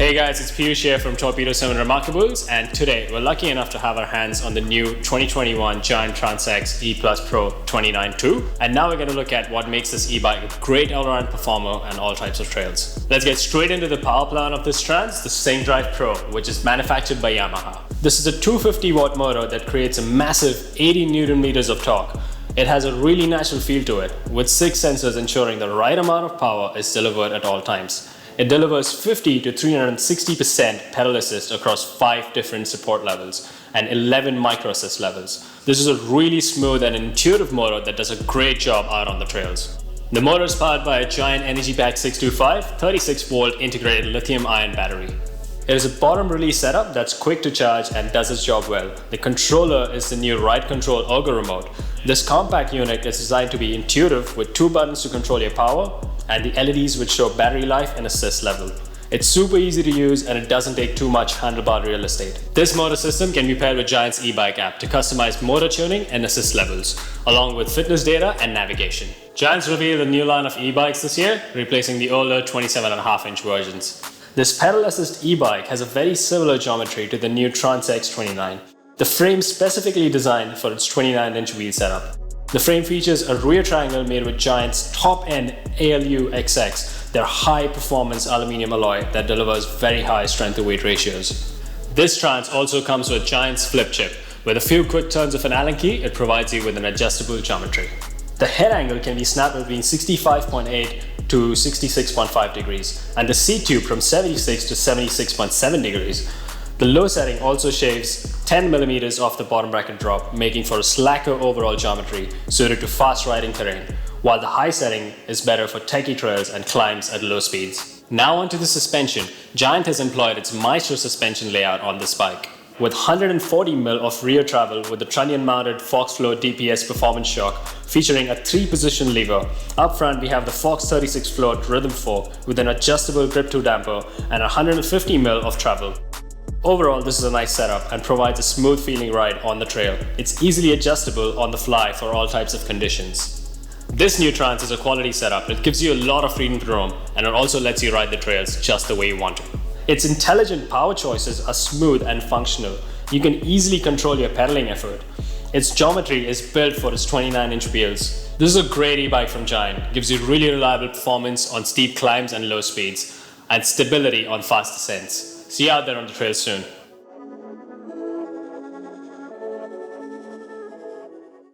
Hey guys, it's Piyush here from Torpedo 7 Remarkables, and today we're lucky enough to have our hands on the new 2021 Giant Transx E Plus Pro 29.2, and now we're going to look at what makes this e-bike a great all-around performer on all types of trails. Let's get straight into the power plant of this Trans, the SyncDrive Pro, which is manufactured by Yamaha. This is a 250 watt motor that creates a massive 80 Newton meters of torque. It has a really natural feel to it, with 6 sensors ensuring the right amount of power is delivered at all times. It delivers 50 to 360% pedal assist across 5 different support levels and 11 micro assist levels. This is a really smooth and intuitive motor that does a great job out on the trails. The motor is powered by a Giant Energy Pack 625 36 volt integrated lithium ion battery. It is a bottom release setup that's quick to charge and does its job well. The controller is the new Ride Control Ergo remote. This compact unit is designed to be intuitive with 2 buttons to control your power and the LEDs which show battery life and assist level. It's super easy to use and it doesn't take too much handlebar real estate. This motor system can be paired with Giant's e-bike app to customize motor tuning and assist levels, along with fitness data and navigation. Giant's revealed a new line of e-bikes this year, replacing the older 27.5-inch versions. This pedal assist e-bike has a very similar geometry to the new Transx 29. The frame is specifically designed for its 29-inch wheel setup. The frame features a rear triangle made with Giant's top-end ALU XX, their high-performance aluminum alloy that delivers very high strength-to-weight ratios. This Trans also comes with Giant's flip chip. With a few quick turns of an Allen key, it provides you with an adjustable geometry. The head angle can be snapped between 65.8 to 66.5 degrees, and the seat tube from 76 to 76.7 degrees. The low setting also shaves 10 mm off the bottom bracket drop, making for a slacker overall geometry suited to fast riding terrain, while the high setting is better for techie trails and climbs at low speeds. Now onto the suspension. Giant has employed its Maestro suspension layout on this bike. With 140 mm of rear travel with the trunnion-mounted Foxflow DPS performance shock featuring a 3-position lever. Up front we have the Fox 36 float rhythm fork with an adjustable grip 2 damper and 150 mm of travel. Overall, this is a nice setup and provides a smooth feeling ride on the trail. It's easily adjustable on the fly for all types of conditions. This new Trans is a quality setup that gives you a lot of freedom to roam, and it also lets you ride the trails just the way you want to. Its intelligent power choices are smooth and functional. You can easily control your pedaling effort. Its geometry is built for its 29-inch wheels. This is a great e-bike from Giant. It gives you really reliable performance on steep climbs and low speeds, and stability on fast descents. See you out there on the trail soon.